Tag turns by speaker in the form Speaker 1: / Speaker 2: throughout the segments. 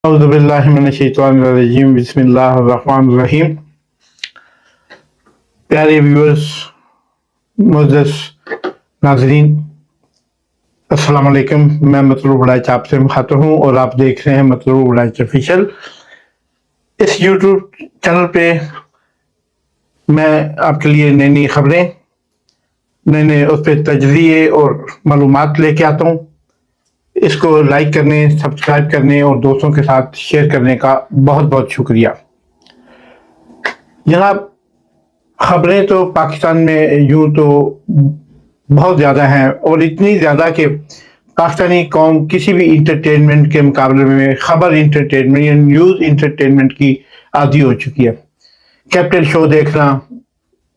Speaker 1: اعوذ باللہ من الشیطان الرجیم بسم اللہ الرحمن الرحیم۔ پیارے ویورز، معزز ناظرین، السلام علیکم۔ میں مطلوب وڑائچ آپ سے مخاطب ہوں اور آپ دیکھ رہے ہیں مطلوب وڑائچ آفیشیل۔ اس یوٹیوب چینل پہ میں آپ کے لیے نئی نئی خبریں، نئے اس پہ تجزیے اور معلومات لے کے آتا ہوں۔ اس کو لائک کرنے، سبسکرائب کرنے اور دوستوں کے ساتھ شیئر کرنے کا بہت بہت شکریہ۔ جناب، خبریں تو پاکستان میں یوں تو بہت زیادہ ہیں، اور اتنی زیادہ کہ پاکستانی قوم کسی بھی انٹرٹینمنٹ کے مقابلے میں خبر انٹرٹینمنٹ یا نیوز انٹرٹینمنٹ کی عادی ہو چکی ہے۔ کیپٹن شو دیکھنا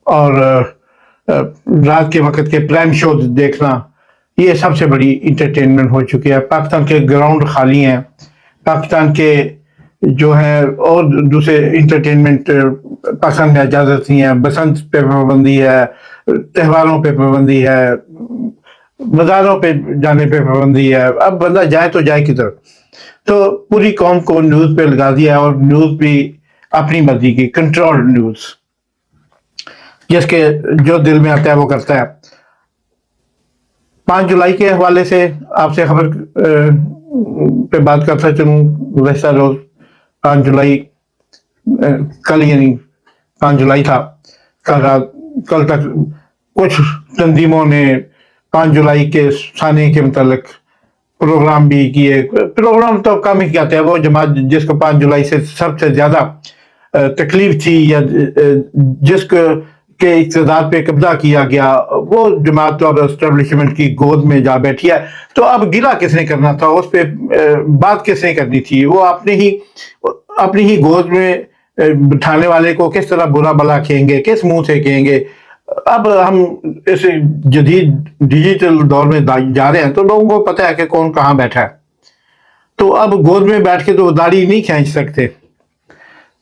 Speaker 1: اور رات کے وقت کے پرائم شو دیکھنا، یہ سب سے بڑی انٹرٹینمنٹ ہو چکی ہے۔ پاکستان کے گراؤنڈ خالی ہیں، پاکستان کے جو ہیں اور دوسرے انٹرٹینمنٹ پاکستان میں اجازت نہیں ہے۔ بسنت پہ پابندی ہے، تہواروں پہ پابندی ہے، بازاروں پہ جانے پہ پابندی ہے۔ اب بندہ جائے تو جائے کدھر؟ تو پوری قوم کو نیوز پہ لگا دیا ہے، اور نیوز بھی اپنی مرضی کی کنٹرول نیوز، جس کے جو دل میں آتا ہے وہ کرتا ہے۔ 5 جولائی کے حوالے سے آپ سے خبر پہ بات کرتا چلوں۔ گزشتہ روز 5 جولائی، کل یعنی 5 جولائی تھا، کل تک کچھ تنظیموں نے 5 جولائی کے سانے کے متعلق پروگرام بھی کیے۔ پروگرام تو کم ہی کہتے ہیں، وہ جماعت جس کو 5 جولائی سے سب سے زیادہ تکلیف تھی یا جس کے اقتدار پہ قبضہ کیا گیا، وہ جماعت تو اب اسٹیبلشمنٹ کی گود میں جا بیٹھی ہے۔ تو اب گلہ کس نے کرنا تھا، اس پہ بات کس نے کرنی تھی؟ وہ اپنی ہی گود میں بٹھانے والے کو کس طرح برا بلا کہیں گے، کس منہ سے کہیں گے؟ اب ہم اس جدید ڈیجیٹل دور میں جا رہے ہیں تو لوگوں کو پتہ ہے کہ کون کہاں بیٹھا ہے۔ تو اب گود میں بیٹھ کے تو داڑھی نہیں کھینچ سکتے۔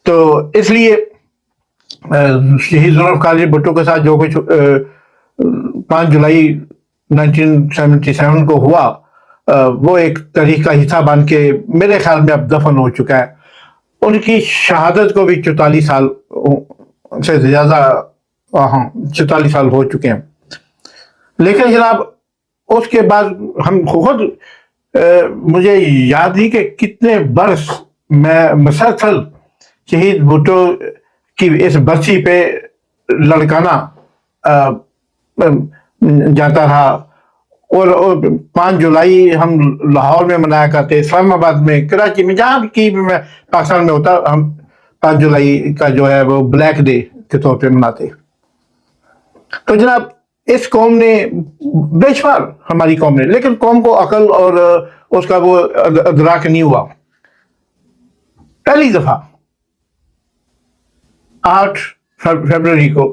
Speaker 1: تو اس لیے شہید ذوالفقار بھٹو کے ساتھ جو کچھ 5 جولائی 1977 کو ہوا، وہ ایک تاریخ کا حصہ بن کے میرے خیال میں اب دفن ہو چکا ہے۔ ان کی شہادت کو بھی 44 سال سے زیادہ 44 سال ہو چکے ہیں۔ لیکن جناب، اس کے بعد ہم خود مجھے یاد نہیں کہ کتنے برس میں مسلسل شہید بھٹو کی اس برسی پہ لڑکانا جاتا رہا۔ اور 5 جولائی ہم لاہور میں منایا کرتے، اسلام آباد میں، کراچی میں، جہاں کی بھی میں پاکستان میں ہوتا، ہم 5 جولائی کا جو ہے وہ بلیک ڈے کے طور پہ مناتے۔ تو جناب، اس قوم نے بے شمار، ہماری قوم نے، لیکن قوم کو عقل اور اس کا وہ ادراک نہیں ہوا۔ پہلی دفعہ 8 فروری کو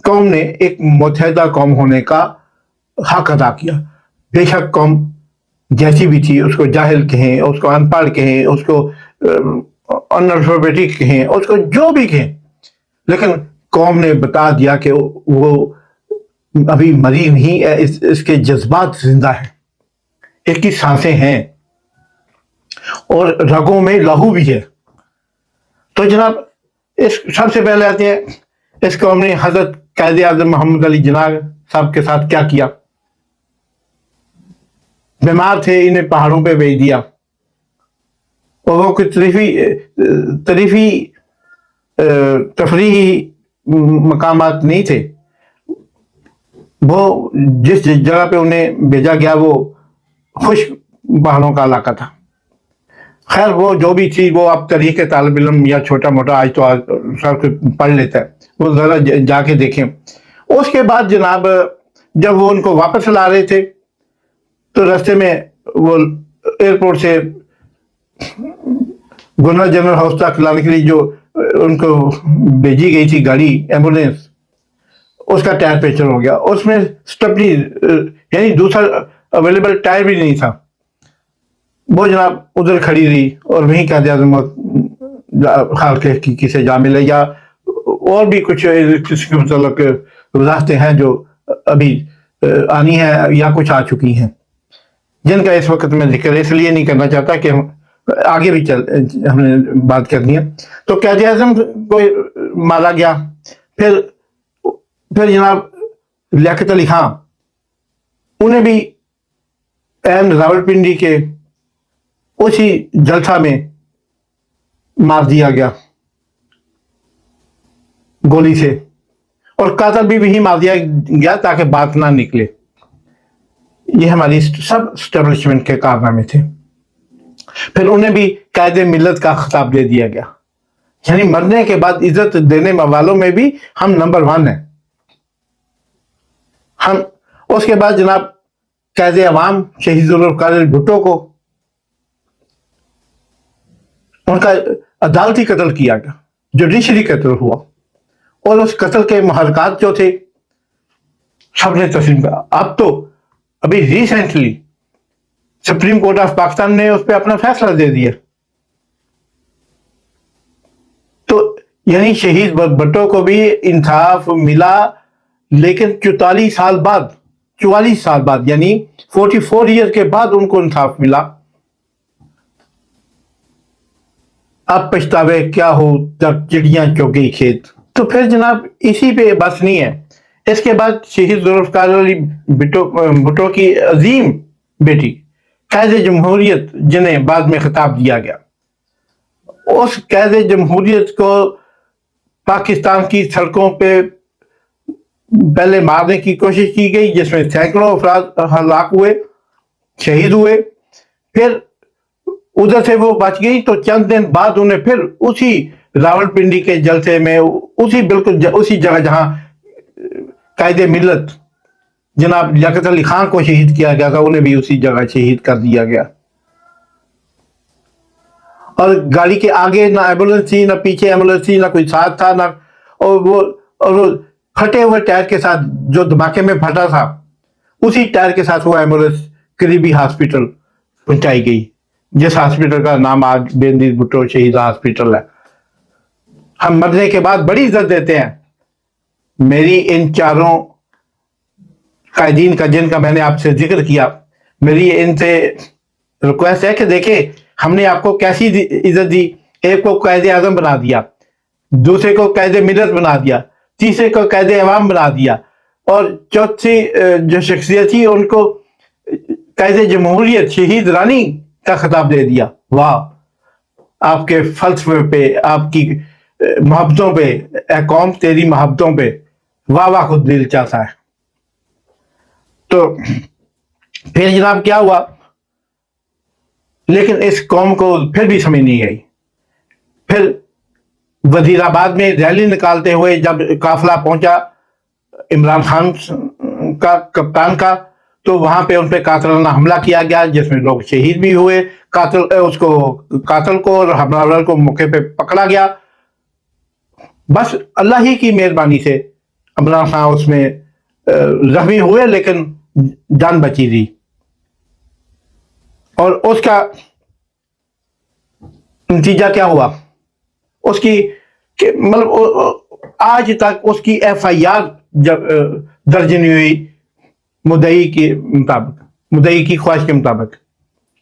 Speaker 1: قوم نے ایک متحدہ قوم ہونے کا حق ادا کیا۔ بے شک قوم جیسی بھی تھی، اس کو جاہل کہیں، اس کو ان پڑھ کہیں، اس کو انالفابیٹک کہیں، اس کو جو بھی کہیں، لیکن قوم نے بتا دیا کہ وہ ابھی مری نہیں ہے، اس کے جذبات زندہ ہیں، اس کی سانسیں ہیں اور رگوں میں لہو بھی ہے۔ تو جناب، اس سب سے پہلے آتے ہیں، اس قوم نے حضرت قائد اعظم محمد علی جناح صاحب کے ساتھ کیا کیا۔ بیمار تھے، انہیں پہاڑوں پہ بھیج دیا، اور وہ کچھ تفریحی مقامات نہیں تھے۔ وہ جس جگہ پہ انہیں بھیجا گیا وہ خشک پہاڑوں کا علاقہ تھا۔ خیر، وہ جو بھی تھی، وہ اب تاریخ کے طالب علم یا چھوٹا موٹا آج تو سب پڑھ لیتا ہے، وہ ذرا جا کے دیکھیں۔ اس کے بعد جناب، جب وہ ان کو واپس لا رہے تھے تو راستے میں وہ ایئرپورٹ سے گورنر جنرل ہاؤس تک لانے کے لیے جو ان کو بھیجی گئی تھی گاڑی، ایمبولینس، اس کا ٹائر پنچر ہو گیا۔ اس میں سٹپنی یعنی دوسرا اویلیبل ٹائر بھی نہیں تھا۔ وہ جناب ادھر کھڑی رہی، اور وہیں قائد اعظم خال کے کسی جا ملے، یا اور بھی کچھ کسی کے متعلق وضاحتیں ہیں جو ابھی آنی ہیں یا کچھ آ چکی ہیں، جن کا اس وقت میں ذکر اس لیے نہیں کرنا چاہتا کہ آگے بھی ہم نے بات کرنی ہے. تو قائد اعظم کو مارا گیا. پھر جناب لیاقت علی خان انہیں بھی راولپنڈی کے اسی جلسہ میں مار دیا گیا گولی سے, اور قاتل بھی وہی مار دیا گیا تاکہ بات نہ نکلے. یہ ہماری سب اسٹیبلشمنٹ کے کارنامے تھے. پھر انہیں بھی قائد ملت کا خطاب دے دیا گیا, یعنی مرنے کے بعد عزت دینے والوں میں بھی ہم نمبر 1 ہیں. ہم اس کے بعد جناب قائد عوام شہید ذوالفقار بھٹو کو ان کا عدالتی قتل کیا گیا, جوڈیشری قتل ہوا, اور اس قتل کے محرکات جو تھے سب نے تسلیم کیا. اب تو ابھی recently supreme court of Pakistan نے اس پہ اپنا فیصلہ دے دیا. تو یعنی شہید بھٹو کو بھی انصاف ملا, لیکن 44 سال بعد یعنی 44 ایئر کے بعد ان کو انصاف ملا. اب پچھتاوے کیا ہو جب چڑیاں چگ گئی کھیت. تو پھر جناب اسی پہ بس نہیں ہے. اس کے بعد شہید ذوالفقار علی بھٹو کی عظیم بیٹی قائد جمہوریت جنہیں بعد میں خطاب دیا گیا, اس قائد جمہوریت کو پاکستان کی سڑکوں پہ پہلے مارنے کی کوشش کی گئی, جس میں سینکڑوں افراد ہلاک ہوئے, شہید ہوئے. پھر ادھر سے وہ بچ گئی تو چند دن بعد انہیں پھر اسی راولپنڈی کے جلسے میں بالکل اسی جگہ جہاں قائد ملت جناب لیاقت علی خان کو شہید کیا گیا تھا, انہیں بھی اسی جگہ شہید کر دیا گیا. اور گاڑی کے آگے نہ ایمبولینس تھی, نہ پیچھے ایمبولینس تھی, نہ کوئی ساتھ تھا, نہ اور پھٹے ہوئے ٹائر کے ساتھ جو دھماکے میں پھٹا تھا اسی ٹائر کے ساتھ وہ ایمبولینس قریبی ہاسپٹل پہنچائی گئی, جس ہاسپٹل کا نام آج بے نظیر بھٹو شہید ہاسپٹل ہے. ہم مرنے کے بعد بڑی عزت دیتے ہیں. میری ان چاروں قائدین کا جن کا میں نے آپ سے ذکر کیا, میری ان سے ریکویسٹ ہے کہ دیکھیں ہم نے آپ کو کیسی عزت دی. ایک کو قائد اعظم بنا دیا, دوسرے کو قائد ملت بنا دیا, تیسرے کو قائد عوام بنا دیا, اور چوتھی جو شخصیت تھی ان کو قائد جمہوریت شہید رانی کا خطاب دے دیا. واہ, آپ کے فلسفے پہ, آپ کی محبتوں پہ, اے قوم تیری محبتوں پہ واہ واہ خود دل چاہتا ہے. تو پھر جناب کیا ہوا, لیکن اس قوم کو پھر بھی سمجھ نہیں آئی. پھر وزیر آباد میں ریلی نکالتے ہوئے جب قافلہ پہنچا عمران خان کا کپتان کا, تو وہاں پہ ان پہ قاتلانہ حملہ کیا گیا, جس میں لوگ شہید بھی ہوئے. قاتل کو اور حملہ کو موقع پہ پکڑا گیا. بس اللہ ہی کی مہربانی سے عمران خان اس میں زخمی ہوئے, لیکن جان بچی تھی. اور اس کا نتیجہ کیا ہوا, اس کی مطلب آج تک اس کی ایف آئی آر درج نہیں ہوئی مدعی کی خواہش کے مطابق,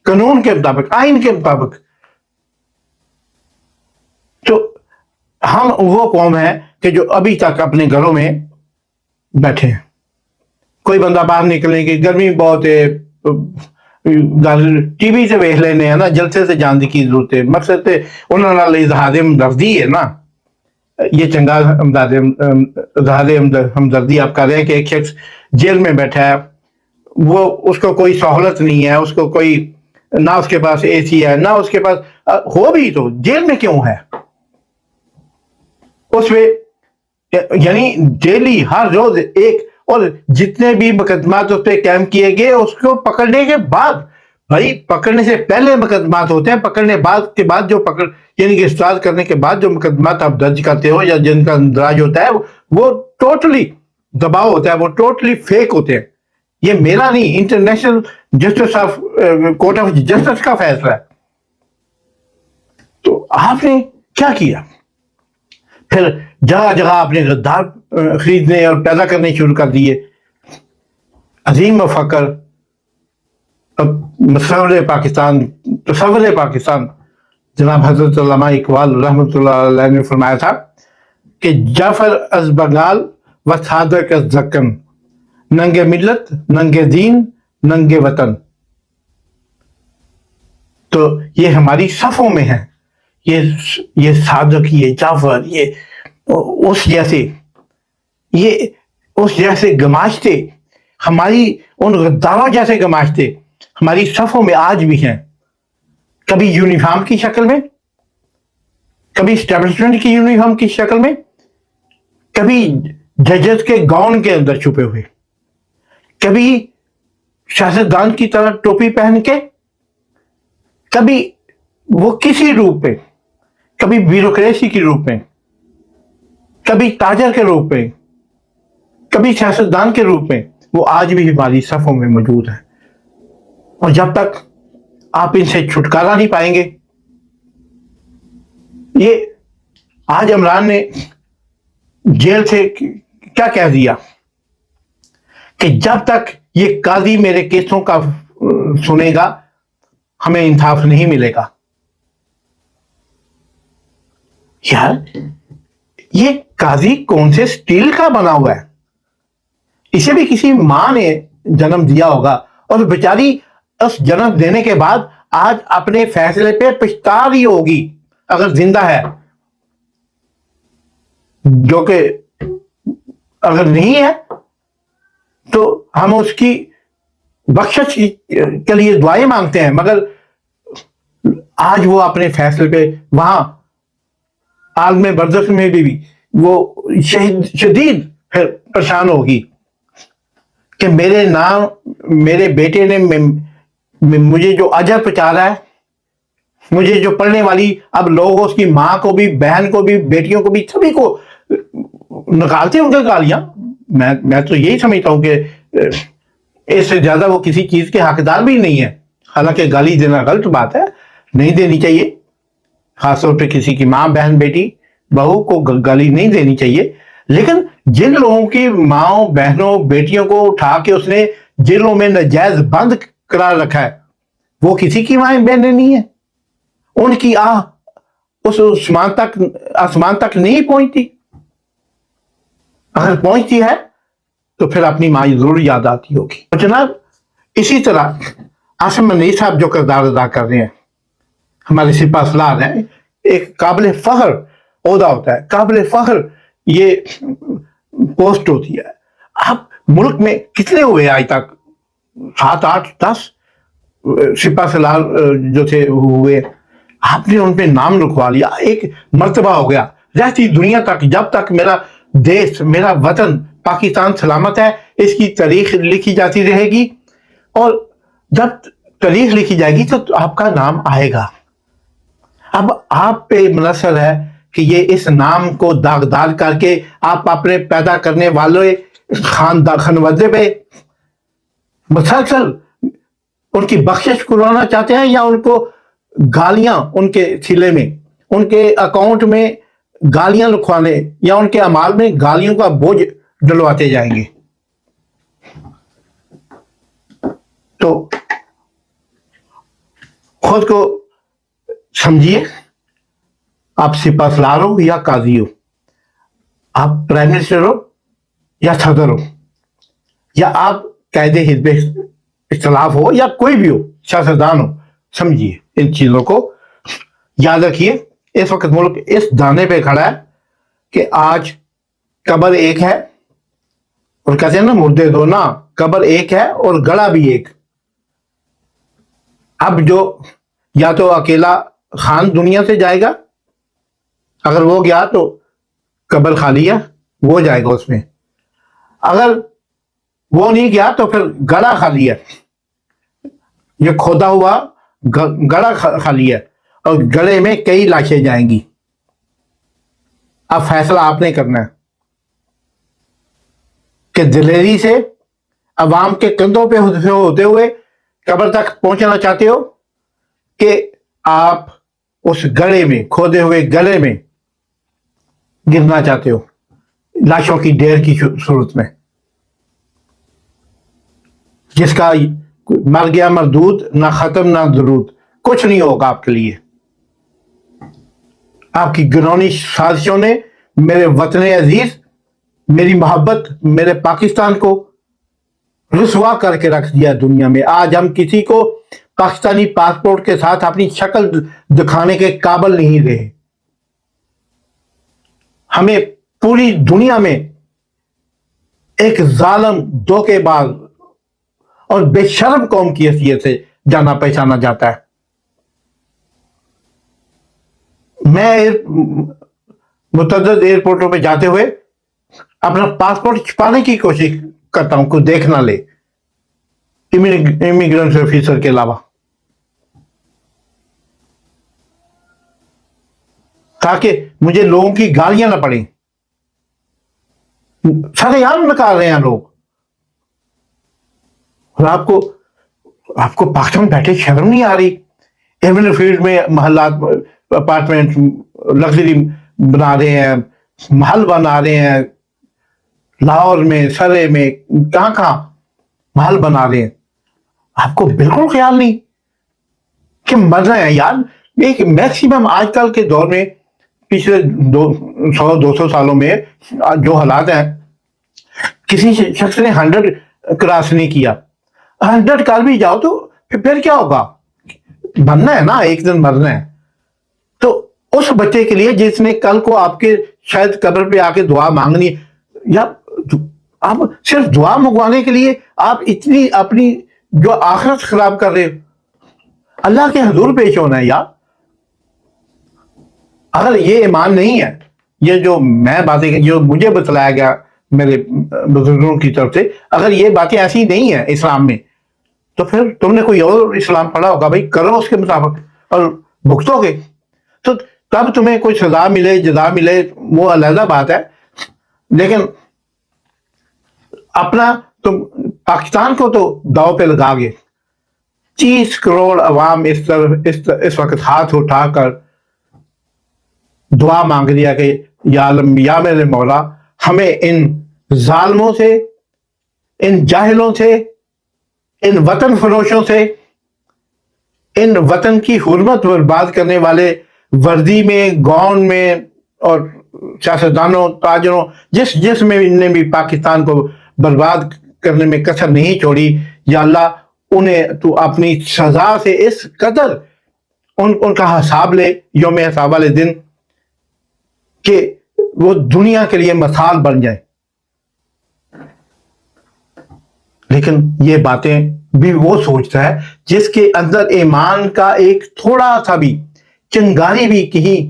Speaker 1: قانون کے مطابق, آئین کے مطابق. تو ہم وہ قوم ہے کہ جو ابھی تک اپنے گھروں میں بیٹھے ہیں. کوئی بندہ باہر نکلنے کی, گرمی بہت ہے, ٹی وی سے ویکھ لینے ہیں نا, جلسے سے جان کی ضرورت ہے. مقصد تے انہوں نے اظہار ہمدردی ہے نا, یہ چنگا اظہار ہمدردی آپ کر رہے ہیں کہ ایک شخص جیل میں بیٹھا ہے, وہ اس کو کوئی سہولت نہیں ہے, اس کو کوئی نہ اس کے پاس اے سی ہے, نہ اس کے پاس ہو بھی تو جیل میں کیوں ہے. اس میں یعنی ڈیلی ہر روز ایک, اور جتنے بھی مقدمات اس پہ قائم کیے گئے اس کو پکڑنے کے بعد, بھائی پکڑنے سے پہلے مقدمات ہوتے ہیں, پکڑنے کے بعد جو یعنی گرفتار کرنے کے بعد جو مقدمات آپ درج کرتے ہو یا جن کا اندراج ہوتا ہے وہ ٹوٹلی دباؤ ہوتا ہے, وہ ٹوٹلی فیک ہوتے ہیں. یہ میرا نہیں, انٹرنیشنل کورٹ آف جسٹس کا فیصلہ ہے. تو آپ نے کیا کیا, پھر جگہ جگہ آپ نے غدار خریدنے اور پیدا کرنے شروع کر دیے. عظیم مفکر اب تصور پاکستان جناب حضرت علامہ اقبال رحمۃ اللہ علیہ نے فرمایا تھا کہ جعفر از بنگال و صادق از دکن، ننگے ملت ننگے دین ننگے وطن. تو یہ ہماری صفوں میں ہے، یہ صادق، یہ جعفر، یہ اس جیسے گماشتے، ہماری ان غداروں جیسے گماشتے ہماری صفوں میں آج بھی ہیں. کبھی یونیفارم کی شکل میں، کبھی اسٹیبلشمنٹ کی یونیفارم کی شکل میں، کبھی ججز کے گاؤن کے اندر چھپے ہوئے، کبھی سیاستدان کی طرح ٹوپی پہن کے، کبھی وہ کسی روپ میں، کبھی بیوروکریسی کے روپ میں، کبھی تاجر کے روپ میں، کبھی سیاستدان کے روپ میں، وہ آج بھی ہماری صفوں میں موجود ہے. اور جب تک آپ ان سے چھٹکارا نہیں پائیں گے، یہ آج عمران نے جیل سے کیا کہہ دیا کہ جب تک یہ قاضی میرے کیسوں کا سنے گا ہمیں انصاف نہیں ملے گا. یار یہ قاضی کون سے اسٹیل کا بنا ہوا ہے؟ اسے بھی کسی ماں نے جنم دیا ہوگا، اور بیچاری اس جنم دینے کے بعد آج اپنے فیصلے پہ پچھتا رہی ہوگی اگر زندہ ہے، جو کہ اگر نہیں ہے تو ہم اس کی بخشش کے لیے دعائیں مانگتے ہیں، مگر آج وہ اپنے فیصلے پہ وہاں عالم برزخ میں بھی وہ شدید پریشان ہوگی کہ میرے بیٹے نے مجھے جو اجر پہنچا رہا ہے، مجھے جو پڑھنے والی اب لوگ اس کی ماں کو بھی، بہن کو بھی، بیٹیوں کو بھی، سبھی کو نکالتے ہیں ان کے گالیاں. میں تو یہی سمجھتا ہوں کہ اس سے زیادہ وہ کسی چیز کے حقدار بھی نہیں ہے. حالانکہ گالی دینا غلط بات ہے، نہیں دینی چاہیے، خاص طور پہ کسی کی ماں، بہن، بیٹی، بہو کو گالی نہیں دینی چاہیے. لیکن جن لوگوں کی ماں، بہنوں، بیٹیوں کو اٹھا کے اس نے جیلوں میں ناجائز بند قرار رکھا ہے، وہ کسی کی ماں بہنیں نہیں ہیں. ان کی آہ اس آسمان تک نہیں پہنچتی. اگر پہنچتی ہے تو پھر اپنی ماں ضرور یاد آتی ہوگی. جناب اسی طرح عاصم منیع صاحب جو کردار ادا کر رہے ہیں، ہمارے سپاہ سالار ہیں، ایک قابل فخر عہدہ ہوتا ہے، قابل فخر یہ پوسٹ ہوتی ہے. اب ملک میں کتنے ہوئے آج تک؟ 7، 8، 10 سپاہ سالار جو تھے ہوئے. آپ نے ان پہ نام لکھوا لیا، ایک مرتبہ ہو گیا. رہتی دنیا تک، جب تک میرا دیش، میرا وطن پاکستان سلامت ہے، اس کی تاریخ لکھی جاتی رہے گی. اور جب تاریخ لکھی جائے گی تو آپ کا نام آئے گا. اب آپ پہ منحصر ہے کہ یہ اس نام کو داغدار کر کے آپ اپنے پیدا کرنے والے خانوادے پہ مسلسل ان کی بخشش کروانا چاہتے ہیں، یا ان کو گالیاں ان کے سلے میں، ان کے اکاؤنٹ میں گالیاں لکھوانے، یا ان کے اعمال میں گالیوں کا بوجھ ڈلواتے جائیں گے. تو خود کو سمجھیے، آپ سپاہ سالار ہو یا قاضی ہو، آپ پرائم منسٹر ہو یا صدر ہو، یا آپ قائد حزب اختلاف ہو، یا کوئی بھی ہو، سیاستدان ہو، سمجھیے ان چیزوں کو، یاد رکھیے. اس وقت ملک اس دانے پہ کھڑا ہے کہ آج قبر ایک ہے، اور کہتے ہیں نا مردے دو نا، قبر ایک ہے اور گڑا بھی ایک. اب جو یا تو اکیلا خان دنیا سے جائے گا، اگر وہ گیا تو قبر خالی ہے، وہ جائے گا اس میں. اگر وہ نہیں گیا تو پھر گڑا خالی ہے، یہ کھودا ہوا گڑا خالی ہے، اور گڑے میں کئی لاشیں جائیں گی. اب فیصلہ آپ نے کرنا ہے کہ دلیری سے عوام کے کندھوں پہ ہوتے ہوئے قبر تک پہنچنا چاہتے ہو، کہ آپ اس گڑے میں، کھودے ہوئے گڑے میں گرنا چاہتے ہو لاشوں کی ڈھیر کی صورت میں، جس کا مر گیا مردود، نہ ختم نہ درود، کچھ نہیں ہوگا آپ کے لیے۔ آپ کی گنونی سازشوں نے میرے وطن عزیز، میری محبت، میرے پاکستان کو رسوا کر کے رکھ دیا دنیا میں۔ آج ہم کسی کو پاکستانی پاسپورٹ کے ساتھ اپنی شکل دکھانے کے قابل نہیں رہے۔ ہمیں پوری دنیا میں ایک ظالم، دھوکے باز اور بے شرم قوم کی حیثیت سے جانا پہچانا جاتا ہے۔ میں متعدد ایئرپورٹوں پہ جاتے ہوئے اپنا پاسپورٹ چھپانے کی کوشش کرتا ہوں، کوئی دیکھ نہ لے، امیگرینٹ آفیسر کے علاوہ، تاکہ مجھے لوگوں کی گالیاں نہ پڑیں۔ سارے عام نکال رہے ہیں لوگ، اور آپ کو پاکستان بیٹھے شرم نہیں آ رہی؟ ایونیو فیلڈ میں محلات، اپارٹمنٹ لگژری بنا رہے ہیں، محل بنا رہے ہیں، لاہور میں، سرے میں، کہاں کہاں محل بنا رہے ہیں۔ آپ کو بالکل خیال نہیں کہ مر رہے ہیں یار۔ ایک میکسیمم آج کل کے دور میں، پچھلے 200 سالوں میں جو حالات ہیں، کسی شخص نے 100 کراس نہیں کیا۔ 100 کر بھی جاؤ تو پھر کیا ہوگا؟ مرنا ہے نا، ایک دن مرنا ہے۔ تو اس بچے کے لیے جس نے کل کو آپ کے شاید قبر پہ آ کے دعا مانگنی، یا آپ صرف دعا منگوانے کے لیے آپ اتنی اپنی جو آخرت خراب کر رہے ہو، اللہ کے حضور پیش ہونا ہے یار۔ اگر یہ ایمان نہیں ہے، یہ جو میں باتیں جو مجھے بتلایا گیا میرے بزرگوں کی طرف سے، اگر یہ باتیں ایسی نہیں ہیں اسلام میں، تو پھر تم نے کوئی اور اسلام پڑھا ہوگا، بھائی کرو اس کے مطابق اور بھگتو گے۔ تو تب تمہیں کوئی سزا ملے، جزا ملے، وہ علیحدہ بات ہے، لیکن اپنا تم پاکستان کو تو داؤ پہ لگا گے۔ 30 کروڑ عوام اس وقت ہاتھ اٹھا کر دعا مانگ دیا کہ یا عالم، یا میرے مولا، ہمیں ان ظالموں سے، ان جاہلوں سے، ان وطن فروشوں سے، ان وطن کی حرمت برباد کرنے والے، وردی میں، گون میں، اور سیاستدانوں، تاجروں، جس میں انہیں بھی پاکستان کو برباد کرنے میں کسر نہیں چھوڑی، یا اللہ انہیں تو اپنی سزا سے اس قدر ان کا حساب لے یوم حساب والے دن، کہ وہ دنیا کے لیے مثال بن جائے۔ لیکن یہ باتیں بھی وہ سوچتا ہے جس کے اندر ایمان کا ایک تھوڑا سا بھی چنگاری بھی کہیں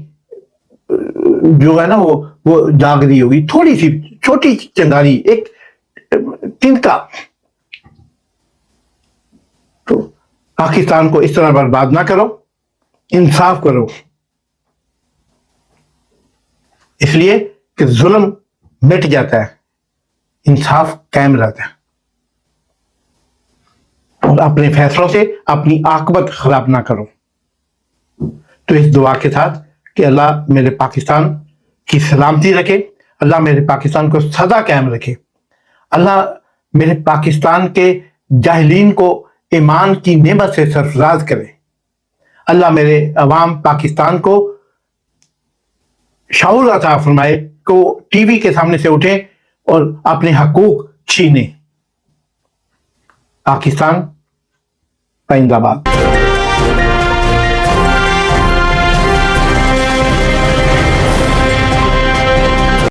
Speaker 1: جو ہے نا وہ جاگ رہی ہوگی، تھوڑی سی چھوٹی چنگاری، ایک تنکا، تو پاکستان کو اس طرح برباد نہ کرو، انصاف کرو، اس لیے کہ ظلم مٹ جاتا ہے، انصاف قائم رہتا ہے، اور اپنے فیصلوں سے اپنی عاقبت خراب نہ کرو۔ تو اس دعا کے ساتھ کہ اللہ میرے پاکستان کی سلامتی رکھے، اللہ میرے پاکستان کو سدا قائم رکھے، اللہ میرے پاکستان کے جاہلین کو ایمان کی نعمت سے سرفراز کرے، اللہ میرے عوام پاکستان کو شعور عطا فرمائے کہ وہ ٹی وی کے سامنے سے اٹھیں اور اپنے حقوق چھینیں۔ پاکستان زندہ باد۔